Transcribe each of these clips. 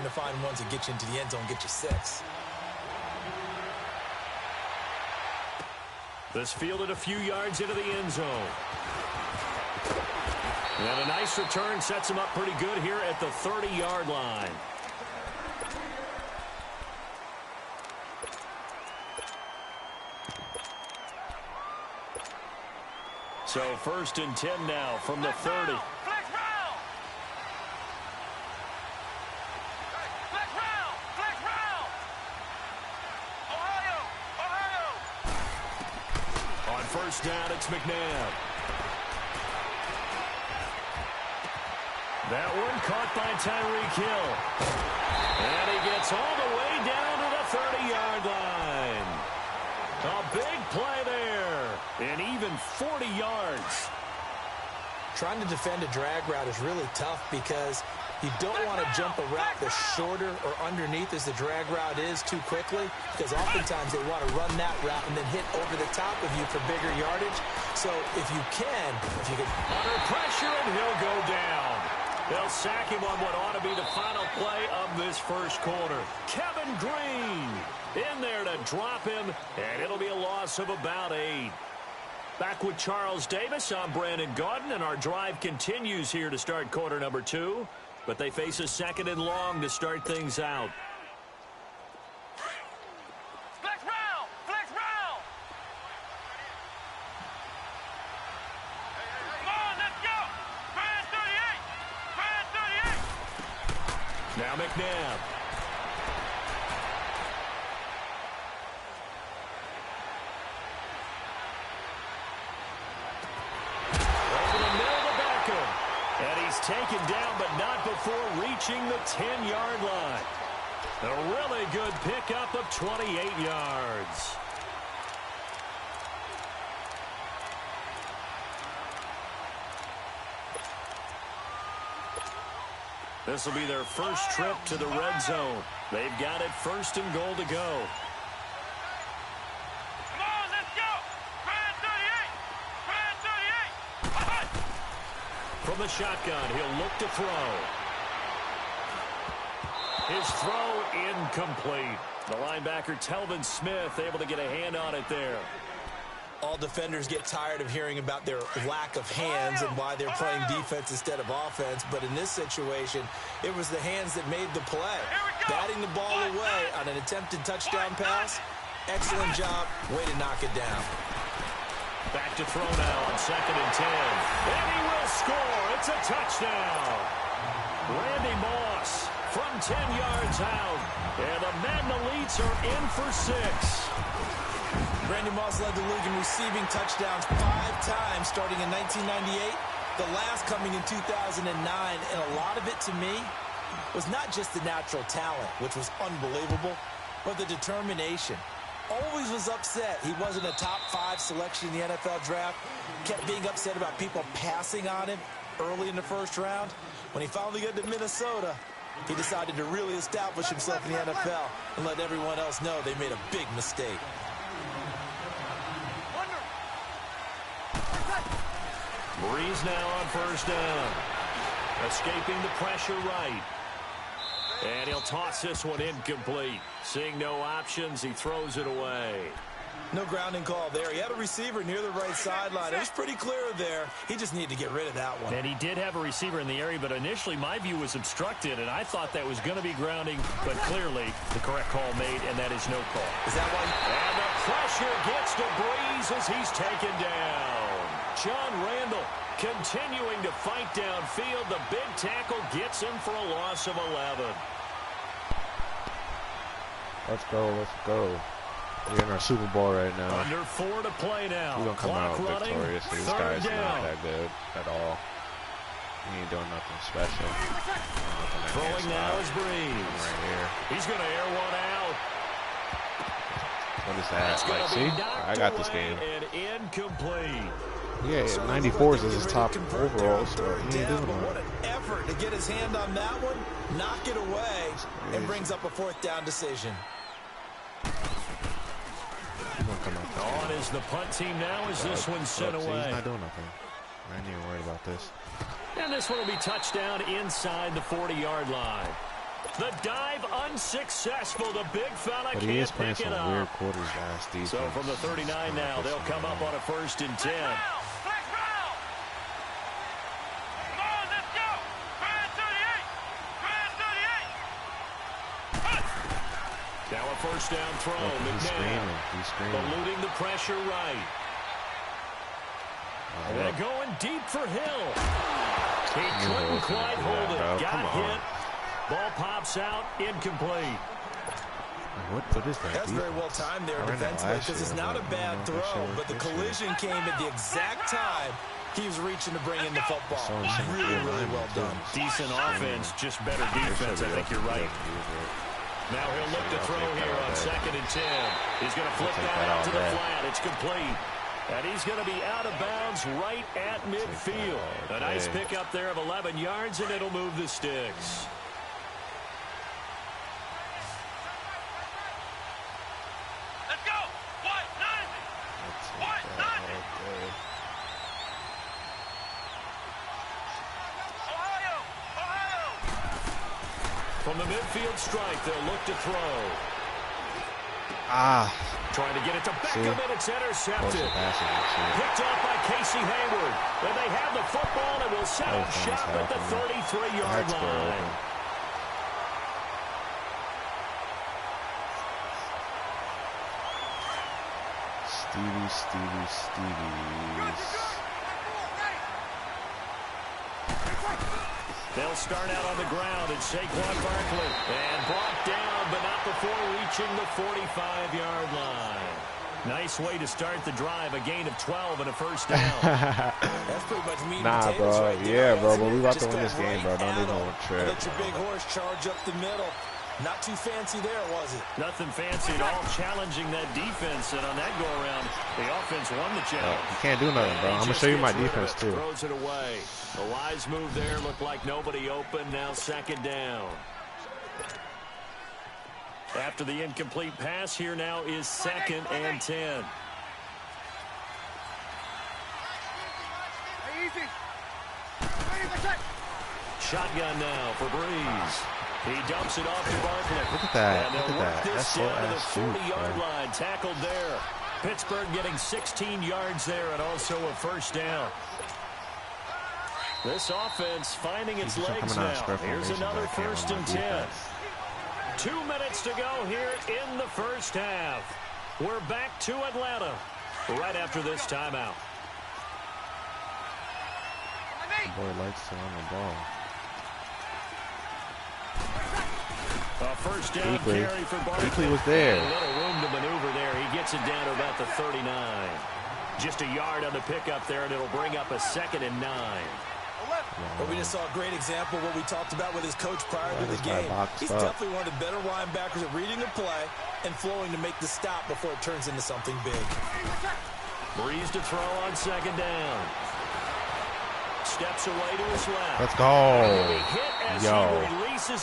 to find ones that get you into the end zone, get you 6. This fielded a few yards into the end zone. And a nice return sets him up pretty good here at the 30-yard line. So 1st and 10 now from the 30. On 1st down, it's McNabb. That one caught by Tyreek Hill. And he gets all the way down to the 30-yard line. A big play there. And even 40 yards. Trying to defend a drag route is really tough because you don't want to jump a route that's shorter or underneath as the drag route is too quickly, because oftentimes they want to run that route and then hit over the top of you for bigger yardage. So if you can under pressure, and he'll go down. They'll sack him on what ought to be the final play of this first quarter. Kevin Green in there to drop him, and it'll be a loss of about 8. Back with Charles Davis, I'm Brandon Gaudin, and our drive continues here to start quarter number 2. But they face a 2nd and long to start things out. Flex round! Flex round! Come on, let's go! Brand 38! Brand 38! Now McNabb. Taken down, but not before reaching the 10-yard line. A really good pickup of 28 yards. This will be their first trip to the red zone. They've got it 1st and goal to go. From the shotgun, he'll look to throw. His throw incomplete. The linebacker, Telvin Smith, able to get a hand on it there. All defenders get tired of hearing about their lack of hands and why they're playing defense instead of offense. But in this situation, it was the hands that made the play. Batting the ball away on an attempted touchdown pass. Excellent job. Way to knock it down. Back to throw now on 2nd and 10. And he will score. It's a touchdown. Randy Moss from 10 yards out. And the Madden Elites are in for 6. Randy Moss led the league in receiving touchdowns 5 times starting in 1998. The last coming in 2009. And a lot of it, to me, was not just the natural talent, which was unbelievable, but the determination. Always was upset he wasn't a top 5 selection in the NFL draft. Kept being upset about people passing on him early in the first round. When he finally got to Minnesota, he decided to really establish himself in the NFL and let everyone else know they made a big mistake. Breeze now on 1st down. Escaping the pressure right. And he'll toss this one incomplete. Seeing no options, he throws it away. No grounding call there. He had a receiver near the right sideline. It was pretty clear there. He just needed to get rid of that one. And he did have a receiver in the area, but initially my view was obstructed, and I thought that was going to be grounding, but clearly the correct call made, and that is no call. Is that why? And the pressure gets to Breeze as he's taken down. John Randall continuing to fight downfield. The big tackle gets him for a loss of 11. Let's go, let's go. We're in our Super Bowl right now. Under 4 to play now. We're going to come out victorious. These guys are down. not that good at all. He ain't doing nothing special. Throwing now is Breeze. Right here. He's going to air one out. What is that? Like, see? I got this game. And incomplete. Yeah, 94s is his top overall, so he ain't doing What that. an effort to get his hand on that one, knock it away, and brings up a 4th down decision. On is the punt team now as this one's sent away. He's not doing nothing. I ain't even worried about this. And this one will be touched down inside the 40-yard line. The dive unsuccessful. The big fella But he can't is playing pick it some weird up. quarters last defense. So from the 39 now, they'll come up on a 1st and 10. Flex round. Come on, let's go. Grand 38. Grand 38. Now a 1st down throw. Look, he's McNabb screaming. He's screaming. eluding the pressure right. And they're going deep for Hill. He couldn't quite hold it. Got hit. Ball pops out. Incomplete. What is that? That's very well timed there defensively because it's not a bad throw, but the collision came at the exact time he was reaching to bring in the football. Really, really well done. Decent offense, just better defense. I think you're right. Now he'll look to throw here on 2nd and 10. He's going to flip that out to the flat. It's complete. And he's going to be out of bounds right at midfield. A nice pickup there of 11 yards, and it'll move the sticks. Let's go. White 90. White 90. Ohio. Ohio. From the midfield stripe, they'll look to throw. Trying to get it to Beckham, and it's intercepted. Picked off by Casey Hayward. And they have the football, and will set up shop at the 33-yard line. Stevie. They'll start out on the ground, and Saquon Barkley. And brought down, but not before reaching the 45-yard line. Nice way to start the drive. A gain of 12 and a 1st down. That's pretty much meat and Nah, potatoes bro. right there. Yeah, bro. But we about to Just win go this game, bro. right Don't at even him trip. and let your big horse charge up the middle. Not too fancy there, was it? Nothing fancy at all, challenging that defense. And on that go-around, the offense won the challenge. You can't do nothing, bro. I'm going to show you my defense, too. Throws it away. A wise move there. Looked like nobody open. Now 2nd down. After the incomplete pass, here now is 2nd and 10. Shotgun now for Breeze. He dumps it off to Barkley. Look at that. And Look they'll at work that. this That's so down to the ass shoot, 40-yard bro. line. Tackled there. Pittsburgh getting 16 yards there and also a 1st down. This offense finding its legs now. Here's another 1st and 10. 2 minutes to go here in the 1st half. We're back to Atlanta right after this timeout. The boy likes to run the ball. A 1st down carry for Barkley. Beakley was there. A little room to maneuver there. He gets it down to about the 39. Just a yard on the pickup there, and it'll bring up a 2nd and 9. But we just saw a great example of what we talked about with his coach prior to the game. He's definitely one of the better linebackers at reading the play and flowing to make the stop before it turns into something big. Breeze to throw on 2nd down. Steps away to his left. Let's go. Yo,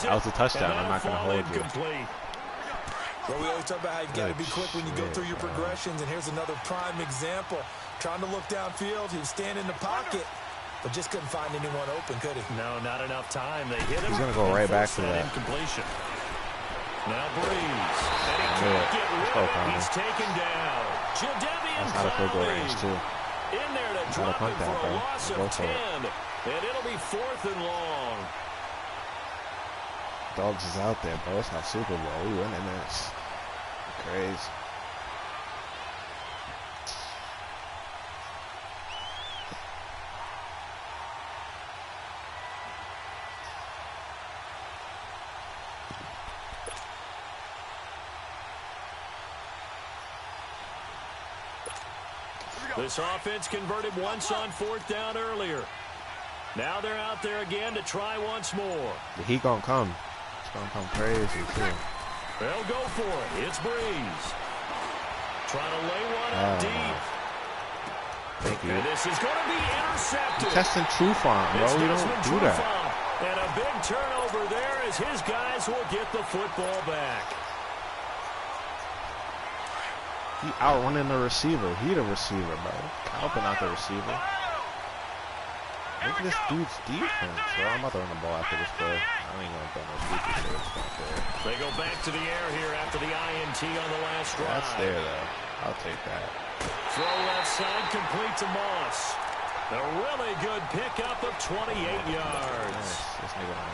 that was a touchdown. I'm not going to hold you. Well, we always talk about how you've got to be quick when you go through your progressions, and here's another prime example. Trying to look downfield, he was standing in the pocket, but just couldn't find anyone open, could he? No, not enough time. They hit him. He's going to go right back to that. Incompletion. Now Breeze. And he can't get rid of it. He's taken down. Jadeveon That's out of field goal range, too. In there to drop him for a loss of 10. And it'll be 4th and long. Dogs is out there, bro. It's not Super Bowl. We winning this. Crazy. This offense converted once on 4th down earlier. Now they're out there again to try once more. The heat gonna come. It's gonna come crazy too. They'll go for it. It's Breeze. Trying to lay one up deep. Thank you. And this is going to be intercepted. Testing truth on, bro. We don't do that. And a big turnover there as his guys will get the football back. He outrunning the receiver. He the receiver, bro. Helping out the receiver. Look at this dude's defense, bro. I'm about to run the ball after this play. I ain't gonna throw no stupid shit. It's not fair. They go back to the air here after the INT on the last drive. That's there, though. I'll take that. Throw left side, complete to Moss. A really good pickup of 28 yards.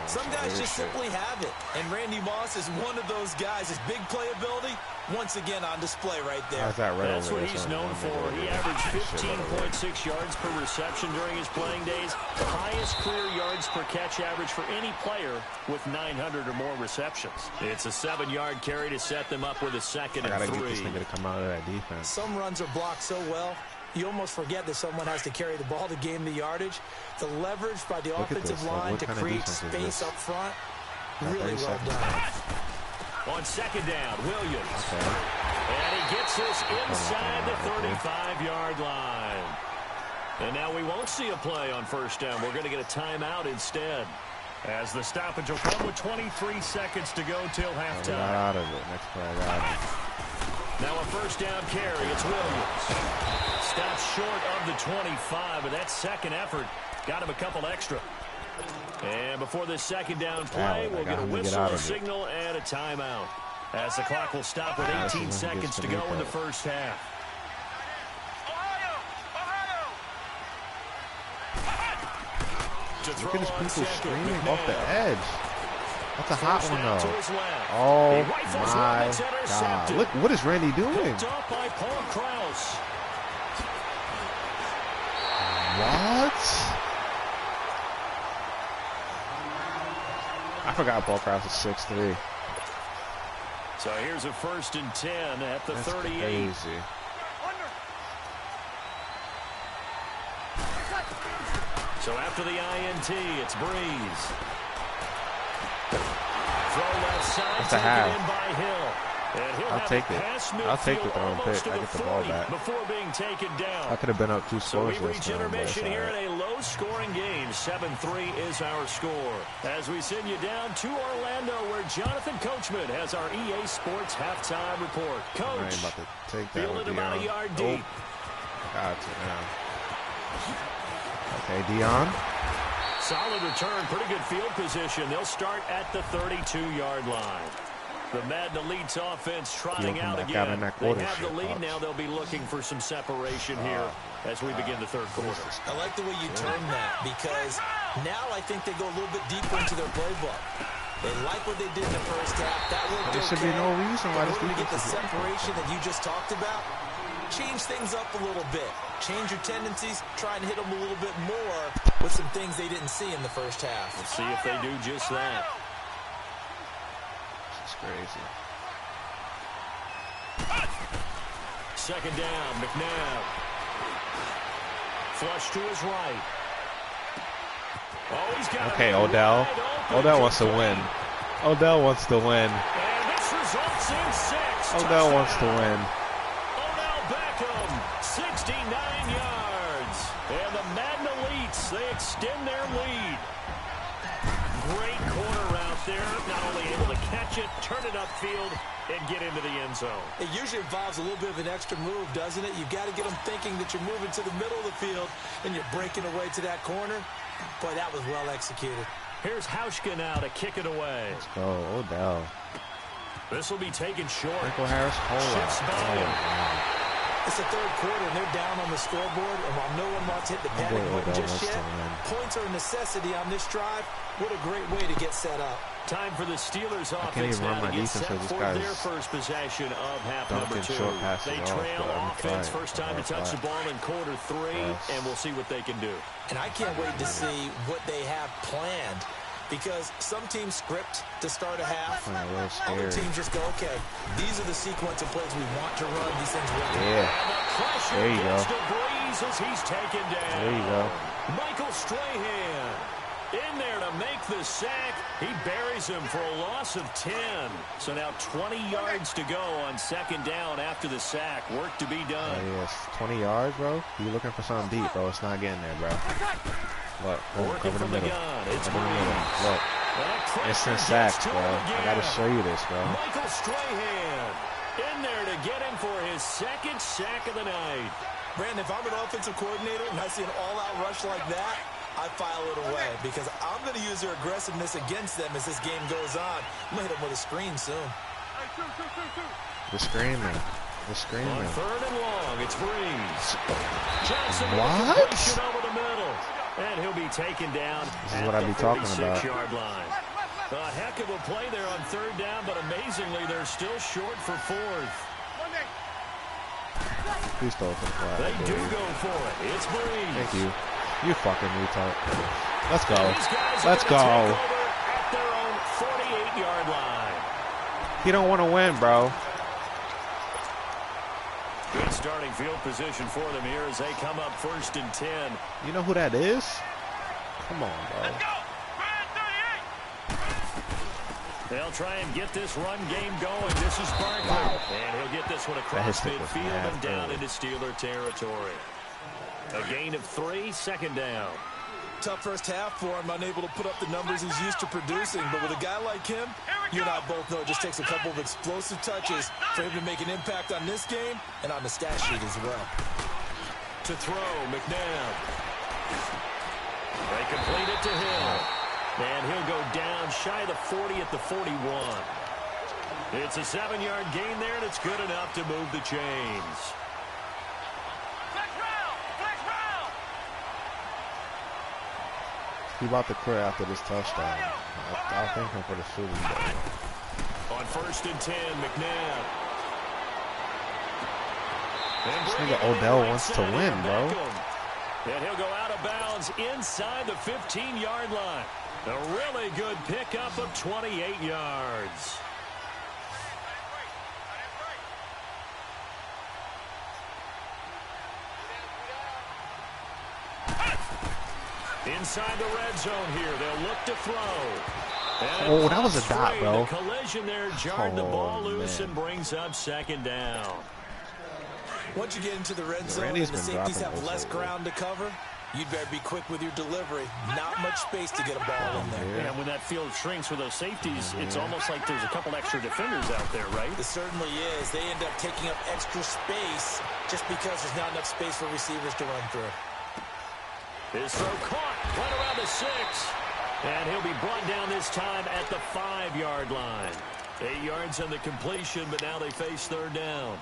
Some guys just simply have it. And Randy Moss is one of those guys. His big playability, once again, on display right there. That's what he's known for. He averaged 15.6 yards per reception during his playing days. The highest career yards per catch average for any player with 900 or more receptions. It's a 7-yard carry to set them up with a second and 3. I gotta get this nigga to come out of that defense. Some runs are blocked so well, you almost forget that someone has to carry the ball to gain the yardage. The leverage by the offensive line to create space up front, really well done. On second down, Williams. And he gets this inside the 35-yard line. And now we won't see a play on first down. We're going to get a timeout instead. As the stoppage will come with 23 seconds to go till halftime. I got out of it. Next play, I got it. Now a first down carry. It's Williams. Stops short of the 25, but that second effort got him a couple extra. And before this second down play, we'll get a whistle, a signal, and a timeout. As the clock will stop with 18 seconds to go in the first half. Look at this people screaming off the edge. That's a hot one, though. Oh, my God. Look, what is Randy doing? What? I forgot Paul Krause is 6'3". So here's a 1st and 10 at the 38. Crazy. So after the INT, it's Breeze. Throw left side, that's a half. In by Hill. And he'll I'll take it. I'll take the throw and pick. I get the ball back. Before being taken down. I could have been up 2 scores. So we reach intermission here in a low-scoring game. 7-3 is our score. As we send you down to Orlando, where Jonathan Coachman has our EA Sports halftime report. Coach, I ain't about to take that fielded about a yard deep. Got to now. Okay, Dion. Solid return, pretty good field position. They'll start at the 32-yard line. The Madden Elite's offense trotting out again. They have the lead now. They'll be looking for some separation here as we begin the third quarter. I like the way you term that, because now I think they go a little bit deeper into their playbook. They like what they did in the first half. That worked okay. There should be no reason why this defense get the separation that you just talked about. Change things up a little bit. Change your tendencies. Try and hit them a little bit more with some things they didn't see in the first half. We'll see if they do just that. It's crazy. Second down, McNabb. Flush to his right. Oh, he's got okay, Odell. Odell wants to win. Odell wants to win. And this results in 6. Odell wants to win. 69 yards. And the Madden Elites, they extend their lead. Great corner route there. Not only able to catch it, turn it upfield, and get into the end zone. It usually involves a little bit of an extra move, doesn't it? You've got to get them thinking that you're moving to the middle of the field and you're breaking away to that corner. Boy, that was well executed. Here's Hauschka now to kick it away. Let's go, Odell. This will be taken short. Michael Harris, shifts by him. It's the third quarter, and they're down on the scoreboard. And while no one wants to hit the panic button just yet, points are a necessity on this drive. What a great way to get set up. Time for the Steelers offense now to get set for their first possession of half number 2. They trail offense first time to touch the ball in quarter 3, and we'll see what they can do. And I can't wait to see what they have planned, because some teams script to start a half. Other teams just go, okay, these are the sequence of plays we want to run. These things work. Yeah. There you go. As he's taken down. There you go. Michael Strahan in there to make the sack. He buries him for a loss of 10. So now 20 yards to go on second down after the sack. Work to be done. Oh, yes. 20 yards, bro? You looking for something deep, bro. It's not getting there, bro. Look, working from the gun. It's Look, instant sacks, bro. I gotta show you this, bro. Michael Strahan in there to get him for his second sack of the night. Brandon, if I'm an offensive coordinator and I see an all-out rush like that, I file it away because I'm going to use their aggressiveness against them as this game goes on. I'm going to hit them with a screen soon. The screaming. The On screaming. 3rd and long, it's Breeze. Jackson What? push it over the middle. And he'll be taken down This is at what I the be talking about. 46-yard line. A heck of a play there on 3rd down, but amazingly, they're still short for 4th. Please throw it to the flag. They do go for it. It's Breeze. Thank you. You fucking retard. Let's go. These guys are Let's gonna go. take over at their own 48-yard line. He don't want to win, bro. Good starting field position for them here as they come up 1st and 10. You know who that is? Come on, bro. Let's go. Brand 38. They'll try and get this run game going. This is Barkley. And he'll get this one across hit was midfield and down early. into Steeler territory. A gain of 3, 2nd down. Tough first half for him, unable to put up the numbers he's used to producing. But with a guy like him, you and I both know it just takes a couple of explosive touches for him to make an impact on this game and on the stat sheet as well. To throw, McNabb. They complete it to Hill. And he'll go down shy of the 40 at the 41. It's a 7-yard gain there, and it's good enough to move the chains. Flex round. Flex round. He about to quit after this touchdown. I'll thank him for the Super Bowl. On 1st and 10, McNabb. This nigga Odell wants to win, bro. And he'll go out of bounds inside the 15-yard line. A really good pickup of 28 yards. Inside the red zone here, they'll look to throw. Oh, that was a dot, free. bro. The collision there jarred the Oh, ball loose man. and brings up 2nd down. Once you get into the red zone and Randy's the been safeties dropping have those less lately. ground to cover, you'd better be quick with your delivery. Not much space to get a ball in there. And when that field shrinks with those safeties, it's almost like there's a couple extra defenders out there, right? It certainly is. They end up taking up extra space just because there's not enough space for receivers to run through. His throw caught, right around the 6. And he'll be brought down this time at the 5-yard line. 8 yards on the completion, but now they face 3rd down.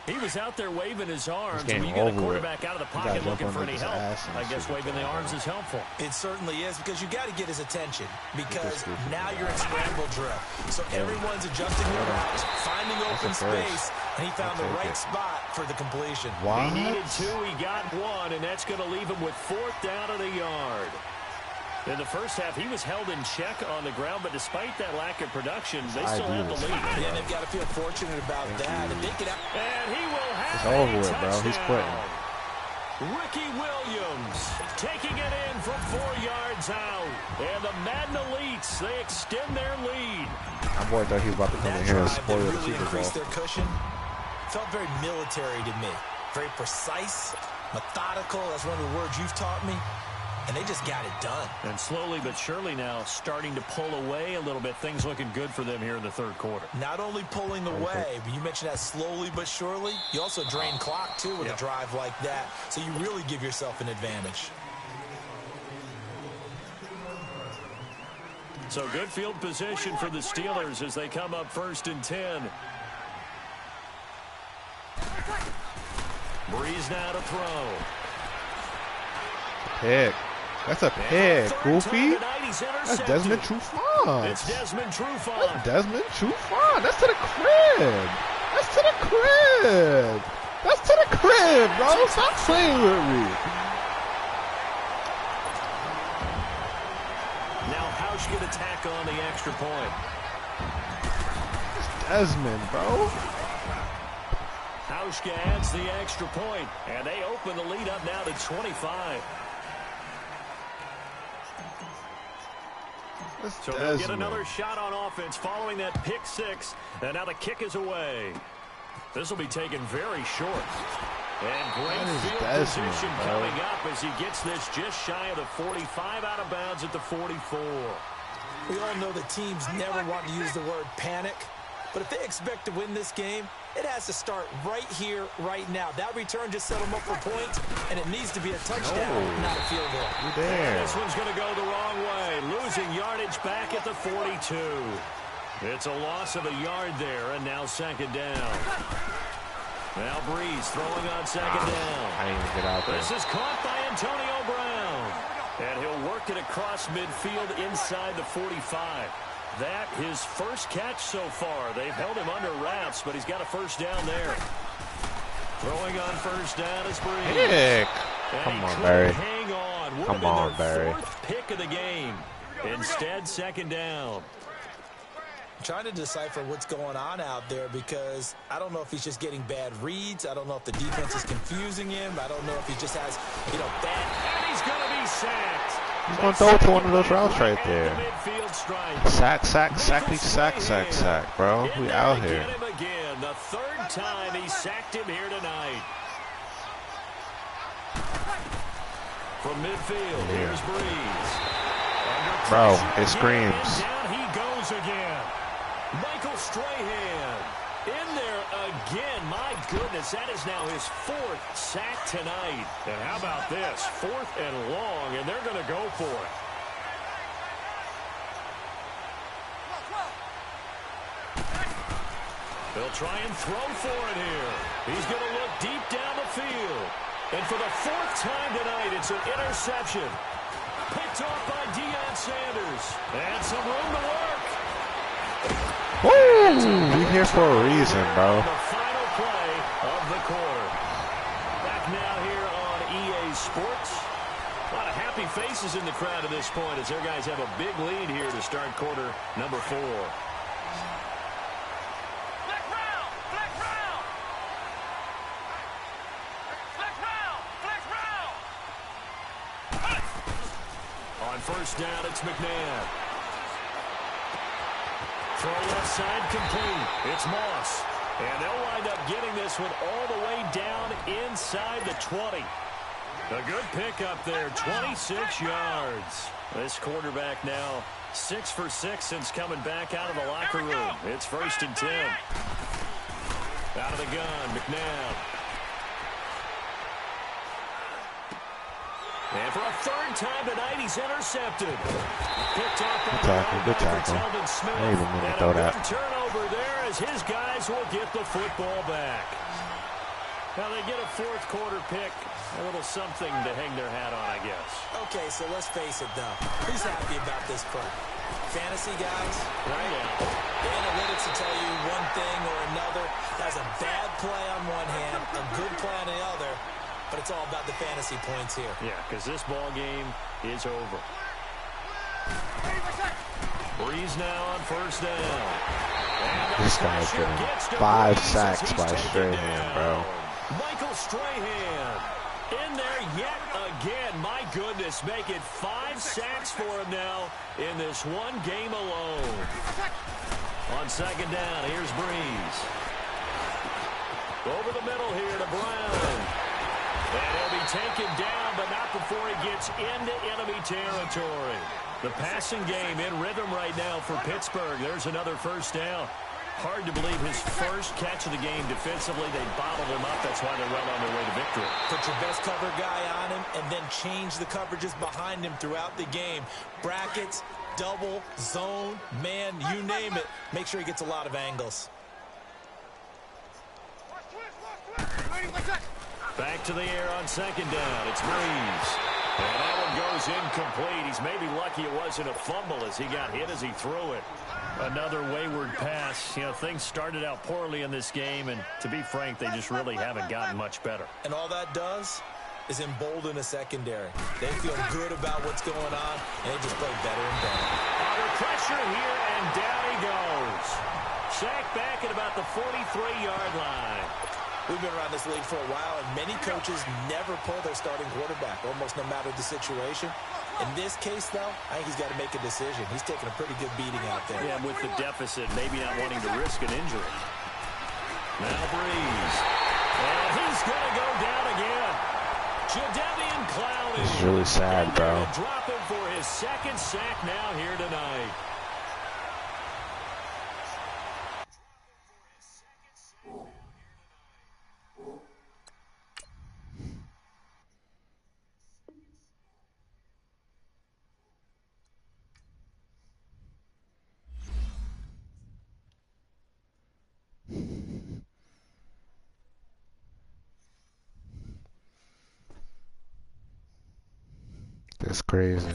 He was out there waving his arms. game When you got a over quarterback with. out of the You gotta pocket jump looking on for any his help, ass and I guess shoot waving the arms is helpful. It certainly is because you got to get his attention because Stupid. now you're in scramble drill. So everyone's adjusting their routes, finding open a first. space, and he found the I'll take right it. spot for the completion. What? He needed 2, he got 1, and that's going to leave him with 4th down at a yard. In the first half, he was held in check on the ground, but despite that lack of production, they still have the lead. Yeah, they've got to feel fortunate about that. If they get out. And he will have It's over a with, bro. He's touchdown. Ricky Williams taking it in from 4 yards out. And the Madden Elites, they extend their lead. My boy thought he was about to come That in here and drive, spoil they the really Super increased Bowl. their cushion. Felt very military to me. Very precise, methodical. That's one of the words you've taught me. And they just got it done. And slowly but surely now starting to pull away a little bit. Things looking good for them here in the 3rd quarter. Not only pulling away, but you mentioned that slowly but surely. You also drain clock, too, with a drive like that. So you really give yourself an advantage. So good field position for the Steelers as they come up 1st and 10. Breeze now to throw. Pick. That's a pick, Goofy. He's That's intercepted. Desmond Trufant. It's Desmond That's Trufant. Desmond Trufant. That's to the crib. That's to the crib. That's to the crib, bro. Stop playing with me. Now Hausch get attack on the extra point. It's Desmond, bro. Hauschka adds the extra point, and they open the lead up now to 25. That's So they'll get Desmond. another shot on offense following that pick 6, and now the kick is away. This will be taken very short. And great That is field Desmond, position bro. coming up as he gets this just shy of the 45, out of bounds at the 44. We all know that teams never want to use the word panic, But if they expect to win this game, it has to start right here, right now. That return just set them up for points, and it needs to be a touchdown, not a field goal. There. This one's going to go the wrong way, losing yardage back at the 42. It's a loss of a yard there, and now second down. Now Breeze throwing on second down. I didn't even get out there. This is caught by Antonio Brown. And he'll work it across midfield inside the 45. That his first catch so far. They've held him under wraps, but he's got a first down there. Throwing on first down is Breeze. Pick. Come on, Barry. Hang on. Would Come have on, been their Barry. fourth pick of the game. Instead, second down. Trying to decipher what's going on out there because I don't know if he's just getting bad reads. I don't know if the defense is confusing him. I don't know if he just has, bad. And he's going to be sacked. He's going to throw it to one of those routes right there. Midfield strike. Sack, bro. We out here. Get him again. The third time he sacked him here tonight. From midfield, here's Breeze. Bro, it screams. Down he goes again. Michael Strahan in there again. My goodness, that is now his fourth sack tonight. And how about this? 4th and long, and they're going to go for it. They'll try and throw for it here. He's going to look deep down the field. And for the 4th time tonight, it's an interception. Picked off by Deion Sanders. And some room to work. Woo! We here for a reason, bro. The final play of the quarter. Back now here on EA Sports. A lot of happy faces in the crowd at this point as their guys have a big lead here to start quarter number 4. Flex round! Flex round! Flex round! Flex round! On first down, it's McNabb. Throw left side complete. It's Moss. And they'll wind up getting this one all the way down inside the 20. A good pickup there, 26 yards. This quarterback now 6 for 6 since coming back out of the locker room. It's 1st and 10. Out of the gun, McNabb. And for a 3rd time tonight, he's intercepted. Picked off by Good tackle. Telvin Smith. I even meant to And throw a that. good turnover there as his guys will get the football back. Now they get a 4th quarter pick. A little something to hang their hat on, I guess. Okay, so let's face it, though. Who's happy about this play? Fantasy guys, right? Yeah. The analytics will tell you one thing or another. That's a bad play on one hand, a good play on the other. But it's all about the fantasy points here. Yeah, because this ball game is over. Breeze now on first down. This guy's getting 5 sacks by Strahan, bro. Michael Strahan in there yet again. My goodness, make it 5 sacks for him now in this one game alone. On second down, here's Breeze. Over the middle here to Brown. And he'll be taken down, but not before he gets into enemy territory. The passing game in rhythm right now for Pittsburgh. There's another first down. Hard to believe his first catch of the game defensively. They bottled him up. That's why they're well on their way to victory. Put your best cover guy on him and then change the coverages behind him throughout the game. Brackets, double, zone, man, you name it. Make sure he gets a lot of angles. Back to the air on second down. It's Breeze. And that one goes incomplete. He's maybe lucky it wasn't a fumble as he got hit as he threw it. Another wayward pass. Things started out poorly in this game, and to be frank, they just really haven't gotten much better. And all that does is embolden a secondary. They feel good about what's going on, and they just play better and better. Under pressure here, and down he goes. Sacked back at about the 43-yard line. We've been around this league for a while, and many coaches never pull their starting quarterback, almost no matter the situation. In this case, though, I think he's got to make a decision. He's taking a pretty good beating out there. Yeah, with the deficit, maybe not wanting to risk an injury. Now Breeze. And he's going to go down again. Jadeveon Clowney. This is really sad, bro. Drop him for his 2nd sack now here tonight. That's crazy.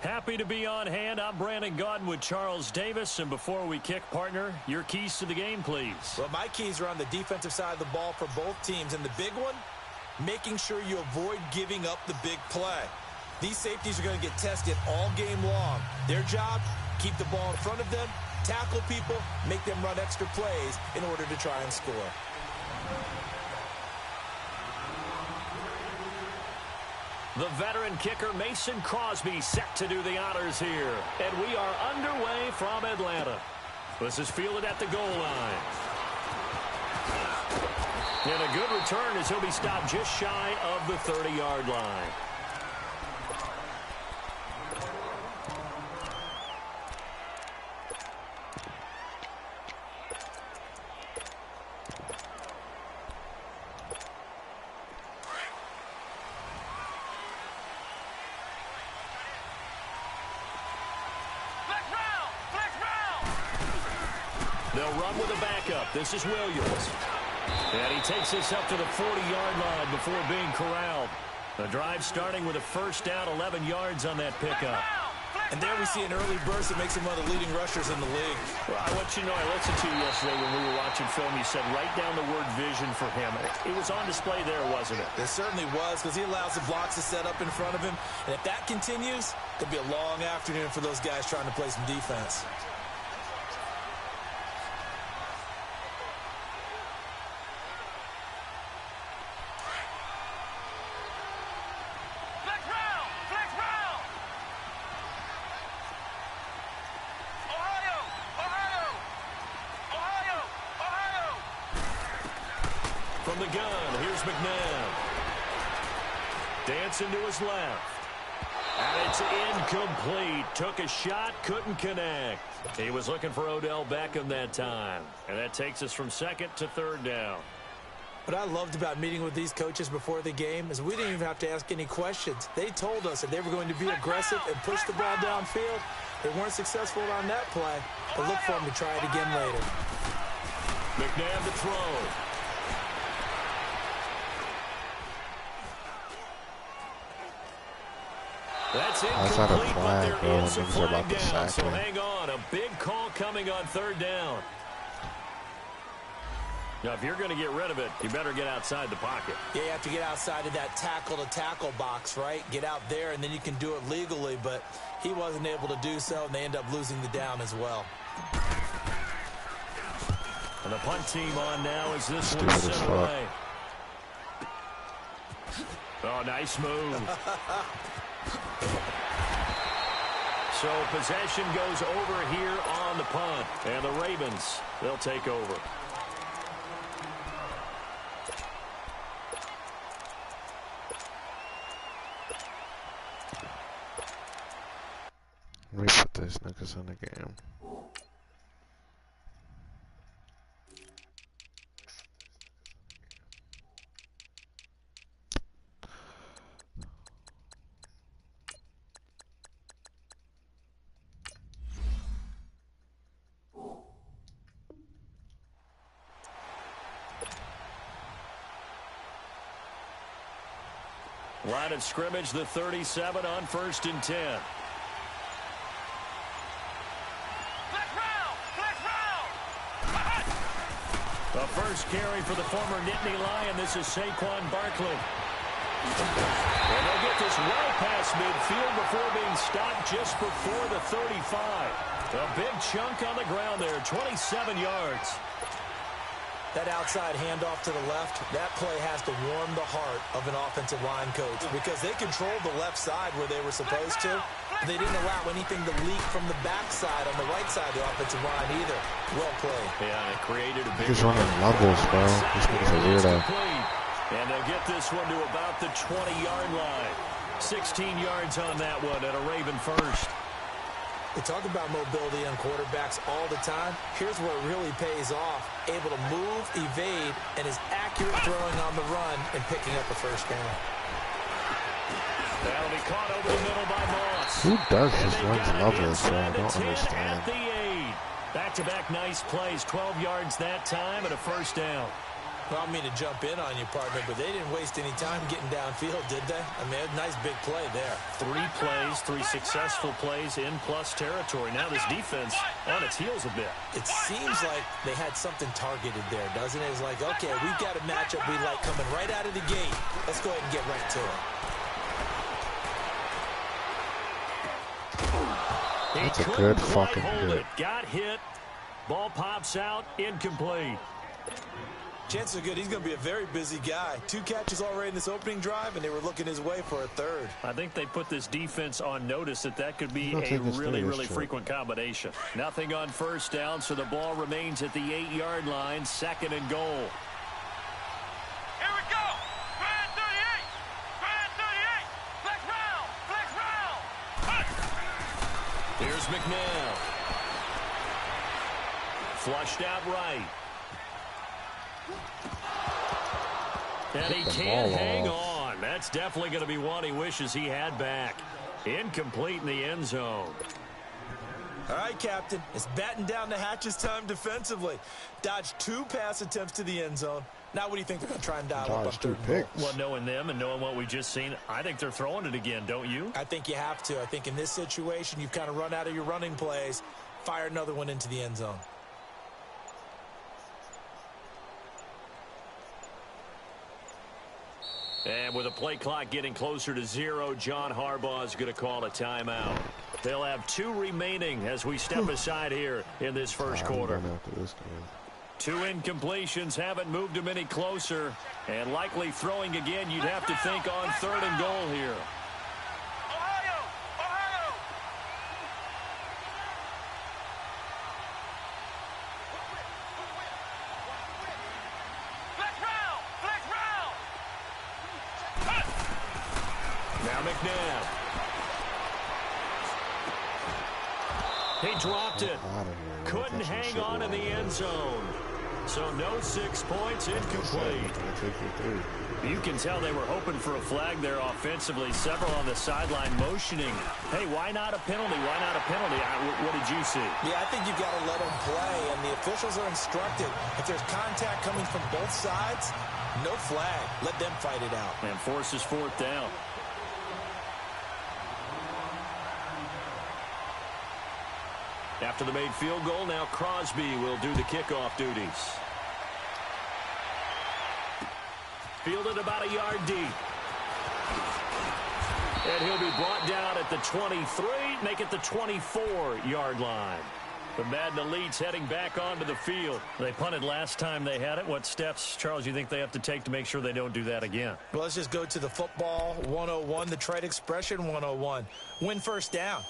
Happy to be on hand. I'm Brandon Gaudin with Charles Davis. And before we kick, partner, your keys to the game, please. Well, my keys are on the defensive side of the ball for both teams. And the big one, making sure you avoid giving up the big play. These safeties are going to get tested all game long. Their job, keep the ball in front of them, tackle people, make them run extra plays in order to try and score. The veteran kicker Mason Crosby set to do the honors here. And we are underway from Atlanta. This is fielded at the goal line. And a good return as he'll be stopped just shy of the 30-yard line. They'll run with a backup. This is Williams. And he takes this up to the 40-yard line before being corralled. The drive starting with a first down, 11 yards on that pickup. And there we see an early burst that makes him one of the leading rushers in the league. Well, I want you to know, I listened to you yesterday when we were watching film. You said write down the word vision for him. It was on display there, wasn't it? It certainly was, because he allows the blocks to set up in front of him. And if that continues, it'll be a long afternoon for those guys trying to play some defense. From the gun, here's McNabb. Dancing to his left. And it's incomplete. Took a shot, couldn't connect. He was looking for Odell Beckham that time. And that takes us from second to third down. What I loved about meeting with these coaches before the game is we didn't even have to ask any questions. They told us that they were going to be aggressive and push the ball downfield. They weren't successful on that play, but look for them to try it again later. McNabb to throw. That's outside of incomplete, flag, but bro, there when is a niggas are about flag to down. sack So him. hang on, a big call coming on third down. Now, if you're going to get rid of it, you better get outside the pocket. Yeah, you have to get outside of that tackle-to-tackle box, right? Get out there, and then you can do it legally, but he wasn't able to do so, and they end up losing the down as well. And the punt team on now as this Stupid one as set fuck. away. Oh, nice move. So possession goes over here on the punt. And the Ravens, they'll take over. Let me put these niggas in the game. Line of scrimmage, the 37 on 1st and 10. The first carry for the former Nittany Lion. This is Saquon Barkley. And they'll get this well past midfield before being stopped just before the 35. A big chunk on the ground there, 27 yards. That outside handoff to the left, that play has to warm the heart of an offensive line coach because they controlled the left side where they were supposed to. They didn't allow anything to leak from the backside on the right side of the offensive line either. Well played. Yeah, it created a big... He's running levels, bro. This nigga's a weirdo. And they'll get this one to about the 20-yard line. 16 yards on that one at a Raven first. We talk about mobility on quarterbacks all the time. Here's where it really pays off. Able to move, evade, and is accurate throwing on the run and picking up the first down. That'll be caught over the middle by Moss. Who does this runs levels, bro? I don't understand. At the 8. Back-to-back nice plays. 12 yards that time and a first down. Well, I don't mean to jump in on you, partner, but they didn't waste any time getting downfield, did they? I mean, a nice big play there. 3 plays, 3 successful plays in plus territory. Now this defense on its heels a bit. It seems like they had something targeted there, doesn't it? It's like, okay, we've got a matchup we like coming right out of the gate. Let's go ahead and get right to it. That's a good fucking hit. Got hit. Ball pops out. Incomplete. Chances are good he's going to be a very busy guy. 2 catches already in this opening drive, and they were looking his way for a third. I think they put this defense on notice that could be a really frequent combination. Nothing on first down, so the ball remains at the 8-yard line, 2nd and goal. Here we go. Grand 38. Grand 38. Flex round. Flex round. Here's McNabb. Flushed out right. And he can't hang on. That's definitely going to be one he wishes he had back. Incomplete in the end zone. All right, Captain. It's batten down the hatches time defensively. Dodged 2 pass attempts to the end zone. Now, what do you think they're going to try and dial up on third and goal? Well, knowing them and knowing what we've just seen, I think they're throwing it again, don't you? I think you have to. I think in this situation, you've kind of run out of your running plays. Fire another one into the end zone. And with the play clock getting closer to 0, John Harbaugh is going to call a timeout. They'll have 2 remaining as we step aside here in this first quarter. 2 incompletions haven't moved them any closer. And likely throwing again, you'd have to think on 3rd and goal here. Now McNabb. He dropped it. Couldn't hang on in the end zone. So no 6 points, incomplete. You can tell they were hoping for a flag there offensively. Several on the sideline motioning. Hey, why not a penalty? Why not a penalty? What did you see? Yeah, I think you've got to let them play, and the officials are instructed. If there's contact coming from both sides, no flag. Let them fight it out. And forces 4th down. After the made field goal, now Crosby will do the kickoff duties. Fielded about a yard deep. And he'll be brought down at the 23, make it the 24-yard line. The Madden Elites heading back onto the field. They punted last time they had it. What steps, Charles, you think they have to take to make sure they don't do that again? Well, let's just go to the football 101, the trade expression 101. Win first down.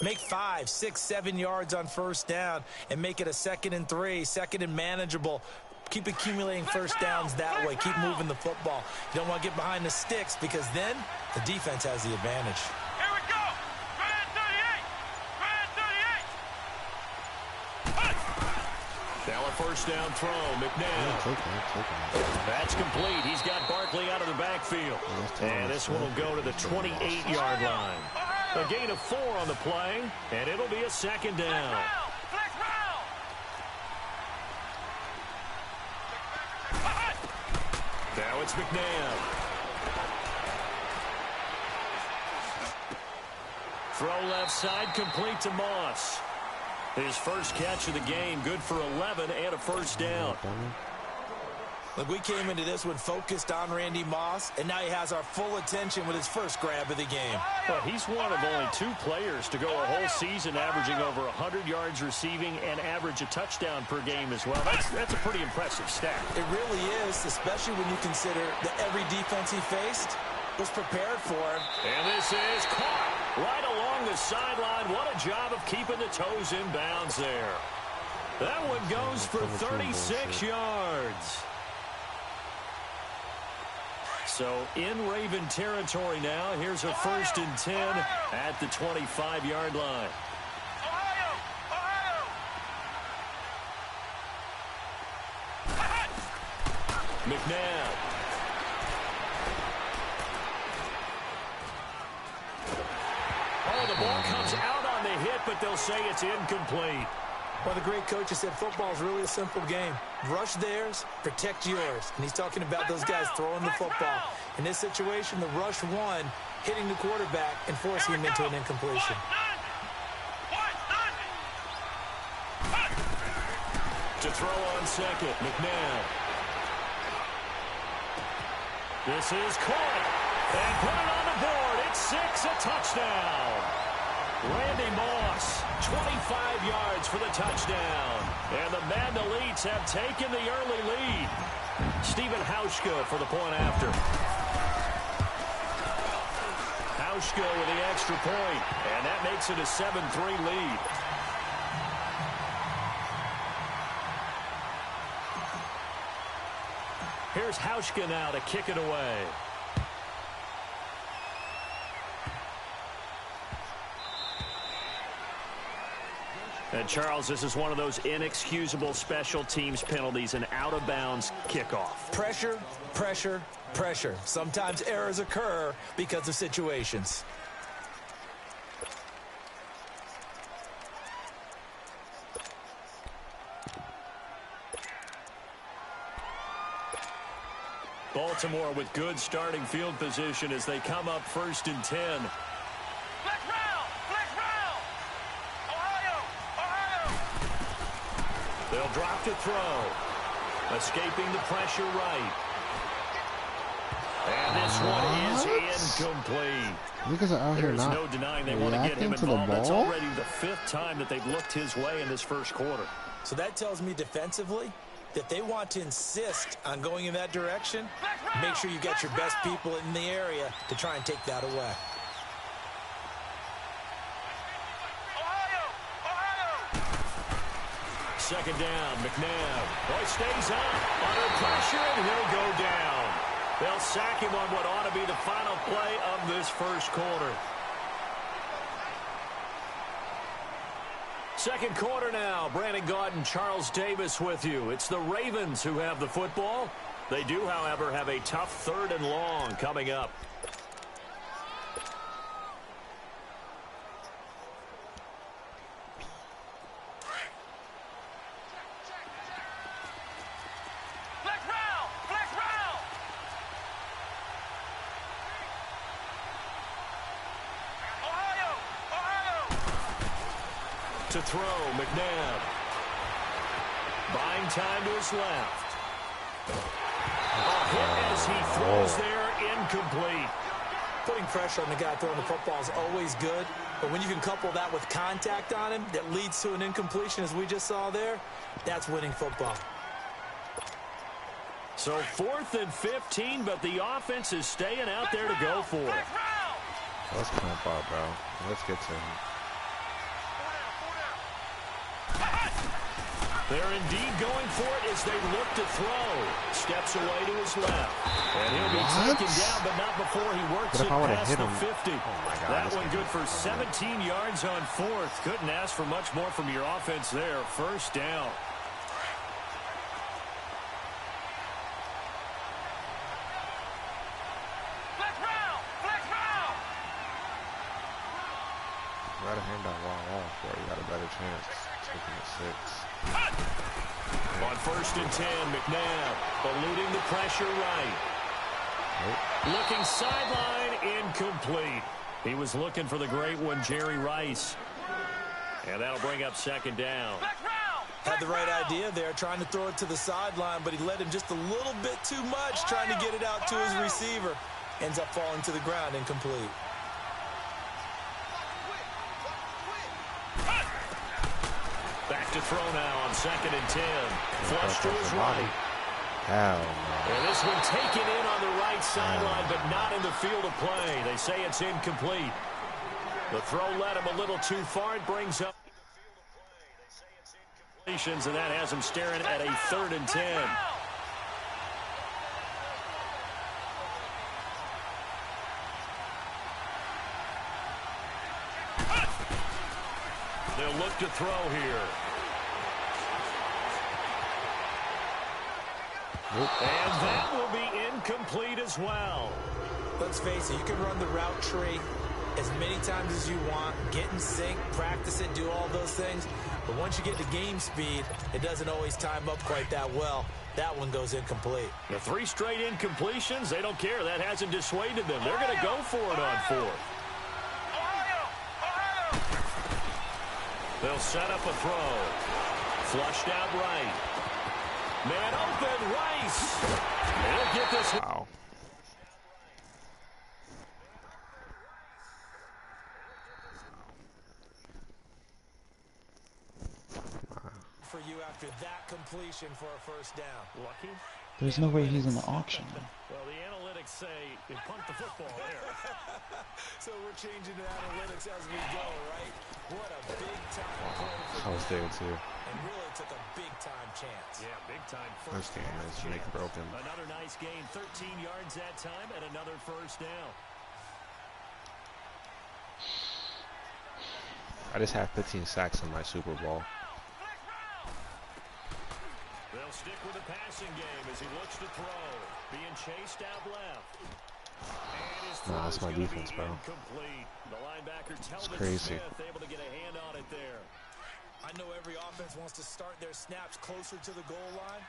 Make 5, 6, 7 yards on first down and make it a 2nd and 3, 2nd and manageable. Keep accumulating first downs that way. Keep moving the football. You don't want to get behind the sticks because then the defense has the advantage. Here we go. Grand 38. Grand 38. Now a first down throw. McNabb. That's complete. He's got Barkley out of the backfield. And this one will go to the 28-yard line. A gain of 4 on the play, and it'll be a 2nd down. Now it's McNabb. Throw left side, complete to Moss. His first catch of the game, good for 11 and a first down. Look, we came into this one focused on Randy Moss, and now he has our full attention with his first grab of the game. Well, he's one of only 2 players to go a whole season averaging over 100 yards receiving and average a touchdown per game as well. That's a pretty impressive stat. It really is, especially when you consider that every defense he faced was prepared for him. And this is caught right along the sideline. What a job of keeping the toes in bounds there. That one goes for 36 yards. So in Raven territory now. Here's a 1st and 10 at the 25-yard line. McNabb. Oh, the ball comes out on the hit, but they'll say it's incomplete. One of the great coaches said football is really a simple game. Rush theirs, protect yours. And he's talking about those guys throwing the football. In this situation, the rush one, hitting the quarterback and forcing him into an incompletion. To throw on second, McNabb. This is caught. And put it on the board. It's 6, a touchdown. Randy Moss, 25 yards for the touchdown. And the Madden Elites have taken the early lead. Stephen Hauschka for the point after. Hauschka with the extra point, and that makes it a 7-3 lead. Here's Hauschka now to kick it away. And Charles, this is one of those inexcusable special teams penalties, an out-of-bounds kickoff. Pressure, pressure, pressure. Sometimes errors occur because of situations. Baltimore with good starting field position as they come up 1st and 10. Flex round! Flex round! Ohio! Ohio! They'll drop to throw. Escaping the pressure right. And this one is incomplete. Niggas are out here There's not no denying they want to get him reacting to the involved. That's ball. already the 5th time that they've looked his way in this first quarter. So that tells me defensively that they want to insist on going in that direction. Make sure you got your best people in the area to try and take that away. Ohio! Ohio! 2nd down, McNabb. Boy stays up under pressure, and he'll go down. They'll sack him on what ought to be the final play of this first quarter. 2nd quarter now. Brandon Gaudin, Charles Davis with you. It's the Ravens who have the football. They do, however, have a tough 3rd and long coming up. Flex round! Flex round! Ohio! Ohio! To throw, McNabb. Buying time to his left. A hit as he throws there, incomplete. Putting pressure on the guy throwing the football is always good, but when you can couple that with contact on him that leads to an incompletion, as we just saw there, that's winning football. So 4th and 15, but the offense is staying out there to go for it. Flex round! Let's camp out, bro. Let's get to him. They're indeed going for it as they look to throw. Steps away to his left. And he'll be taken down, but not before he works it past the 50. That one good for 17 yards on 4th. Couldn't ask for much more from your offense there. 1st down. Flex round! Flex round! Got a handout while off, bro. You got a better chance. Taking a 6. On 1st and 10, McNabb eluding the pressure right. Looking sideline, incomplete. He was looking for the great one, Jerry Rice. And that'll bring up 2nd down. Flex round! Had the right idea there, trying to throw it to the sideline, but he led him just a little bit too much, trying to get it out to his receiver. Ends up falling to the ground, incomplete. Back to throw now on 2nd and 10. Flush to his right. Hell no. And this one taken in on the right sideline, but not in the field of play. They say it's incomplete. The throw led him a little too far. It brings up completions, and that has him staring at a 3rd and 10. They'll look to throw here. And that will be incomplete as well. Let's face it, you can run the route tree as many times as you want, get in sync, practice it, do all those things. But once you get to game speed, it doesn't always time up quite that well. That one goes incomplete. The 3 straight incompletions, they don't care. That hasn't dissuaded them. They're going to go for it on 4th. They'll set up a throw. Flushed out right. Man open, Rice. They'll get this. Wow. For you after that completion for a 1st down. Lucky. There's no way he's in the auction. Well, the analytics say you punt the football there. So we're changing the analytics as we go, right? What a big-time play for I was there too. and really took a big-time chance. Yeah, big time. First game is make broken. Another nice gain, 13 yards that time, and another 1st down. I just have 15 sacks in my Super Bowl. They'll stick with the passing game as he looks to throw. Being chased out left. And his Nah, that's my throw's gonna defense, be bro. incomplete. The linebacker Telvin crazy. Smith able to get a hand on it there. I know every offense wants to start their snaps closer to the goal line,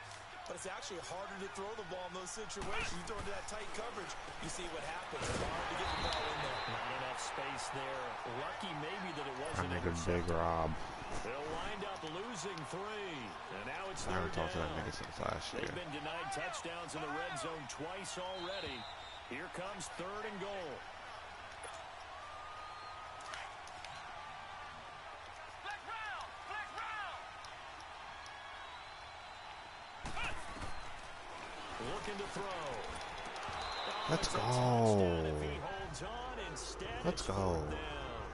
but it's actually harder to throw the ball in those situations. You throw into that tight coverage, you see what happens. It's hard to get the ball in there. Not enough space there. Lucky maybe that it wasn't That nigga intercepted. Big Rob. They'll wind up losing 3. And now it's I haven't third talked to that down. nigga since last year. They've been denied touchdowns in the red zone twice already. Here comes 3rd and goal. Flex round! Flex round! Looking to throw. Let's It's a go. touchdown if he holds on. Instead, Let's it's go. 4th down.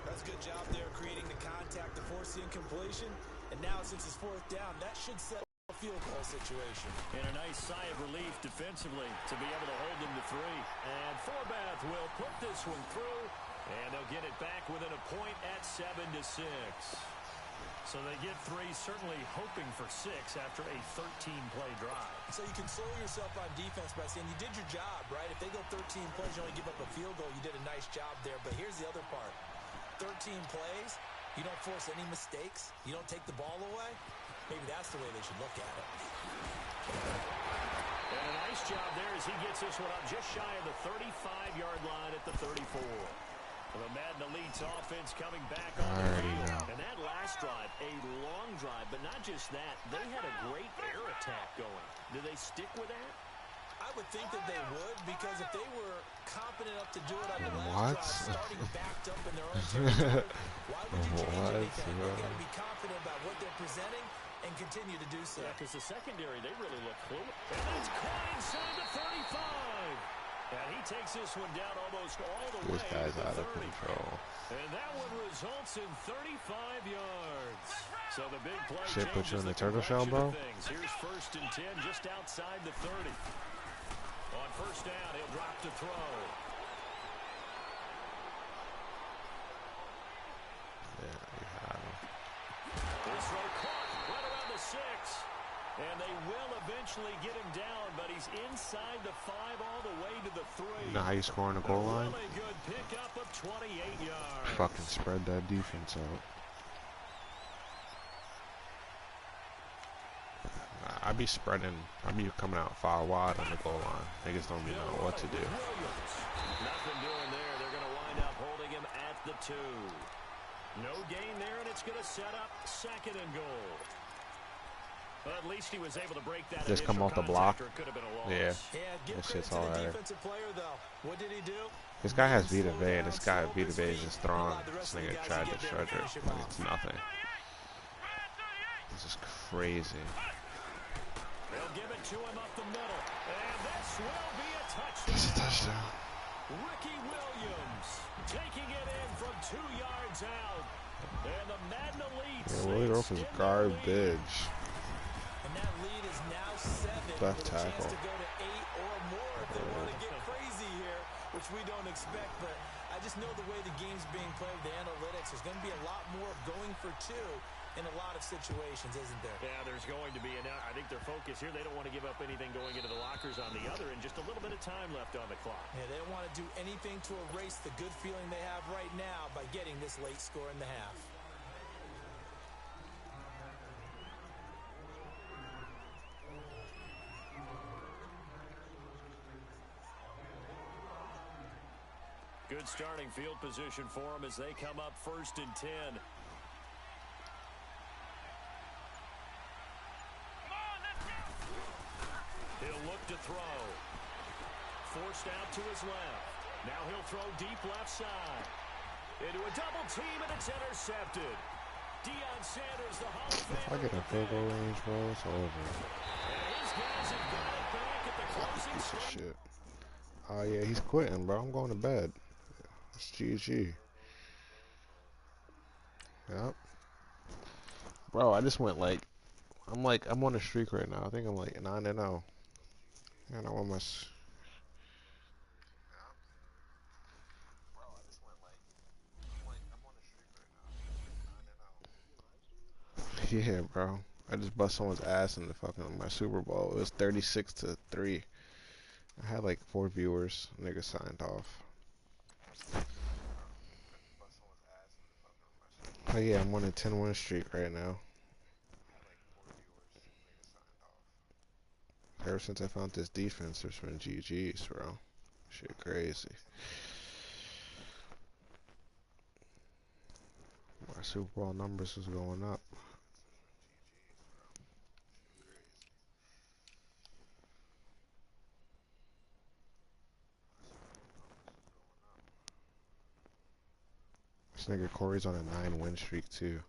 That's a good job there creating the contact to force the incompletion. And now since it's 4th down, that should set a field goal situation. And a nice sigh of relief defensively to be able to hold them to 3. And Forbath will put this one through, and they'll get it back within a point at 7-6. So they get 3, certainly hoping for 6 after a 13-play drive. So you console yourself on defense by saying you did your job, right? If they go 13 plays, you only give up a field goal, you did a nice job there. But here's the other part. 13 plays, you don't force any mistakes, you don't take the ball away. Maybe that's the way they should look at it. And a nice job there as he gets this one up just shy of the 35-yard line at the 34. The Madden Elite's offense coming back on the field. And that last drive, a long drive, but not just that. They had a great air attack going. Do they stick with that? I would think that they would, because if they were confident enough to do it on the last drive, starting backed up in their own territory, why would you change anything? They've got to be confident about what they're presenting and continue to do so. Yeah, because the secondary, they really look fluid. And that's caught inside the 35. And he takes this one down almost all the way. This guy's to out the of 30. control. And that one results in 35 yards. So the big play Shit put you in the turtle shell, complexion bro? of things. Here's 1st and 10 just outside the 30. On 1st down, he'll drop to throw. Yeah, you had him. This throw caught right around the 6. And they will eventually get him down, but he's inside the 5 all the way to the 3. You know how you score on the goal line? Really good pickup of 28 yards. Fucking spread that defense out. I be spreading. I be coming out 5 wide on the goal line. Niggas don't even know what to do. Nothing doing there. They're going to wind up holding him at the 2. No gain there, and it's going to set up 2nd and goal. But at least he was able to break that. Just come off the block. Could have been a loss. Yeah. Give That credit shit's to the alright. defensive player, though. What did he do? This guy has Vita Vea, and this guy Vita Vea is just throwing. This nigga tried to stretch it. Like it's nothing. This is crazy. They'll give it to him up the middle. And this will be a touchdown. It's a touchdown. Ricky Williams taking it in from 2 yards out. And the Madden Elite. Yeah, Willie Roaf is garbage. And that lead is now 7. Left with a chance tackle. to go to 8 or more if they want to get crazy here, which we don't expect. But I just know the way the game's being played, the analytics, there's going to be a lot more going for 2 in a lot of situations, isn't there? Yeah, there's going to be. And I think their focus here, they don't want to give up anything going into the lockers on the other, and just a little bit of time left on the clock. Yeah, they don't want to do anything to erase the good feeling they have right now by getting this late score in the half. Good starting field position for them as they come up 1st and 10. He'll look to throw. Forced out to his left. Now he'll throw deep left side. Into a double team, and it's intercepted. Deion Sanders, the Hall of If I Famer. get a field goal range, bro, it's over. And his guys have got it back at the closing Piece of swing. shit. Oh yeah, he's quitting, bro. I'm going to bed. It's GG. Yep. Bro, I just went like, I'm on a streak right now. I think I'm like 9-0. And I won my. Yeah, bro. I just bust someone's ass in the fucking my Super Bowl. It was 36-3. I had like 4 viewers. Nigga signed off. Oh yeah, I'm on a 10-win streak right now. Ever since I found this defense, there's been GG's, bro. Shit crazy. My Super Bowl numbers was going up. This nigga Corey's on a 9-win streak too.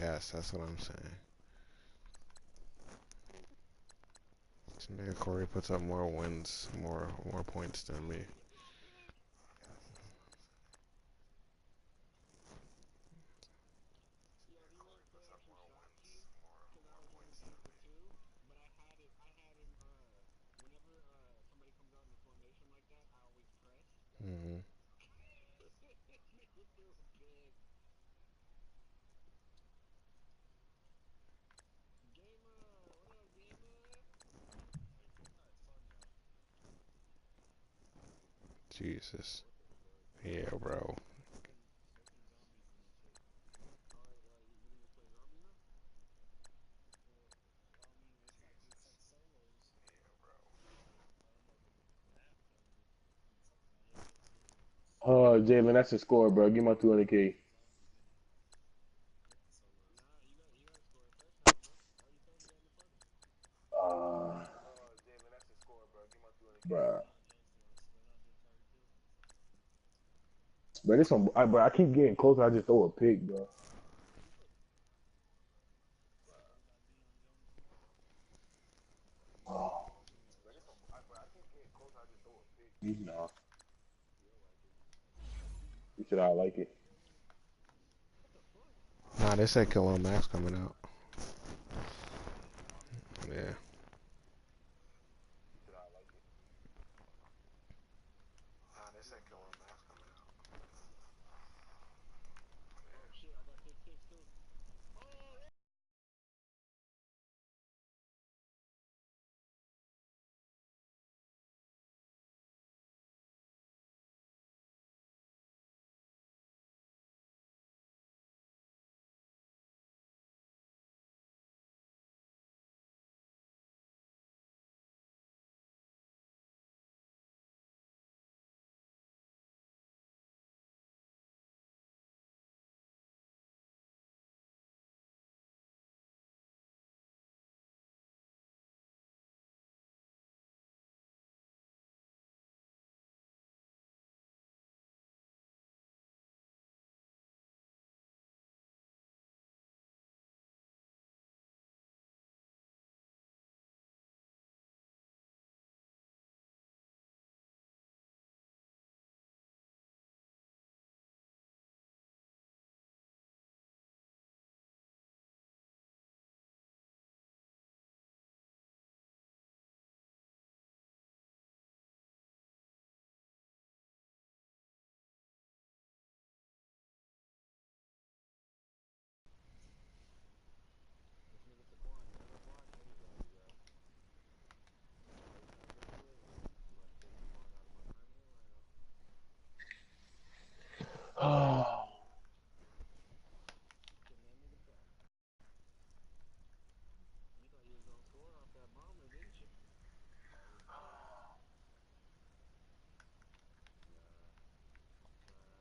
Yes, that's what I'm saying. This nigga Corey puts up more wins, more points than me. Mm-hmm. Jesus. Yeah, bro. Oh, Jalen, that's a score, bro. Give my 200K. Uh, bro. But this one, bro, I keep getting closer. I just throw a pick, bro. Oh, you know. You should I like it. Nah, they said Khalil Mack's coming out.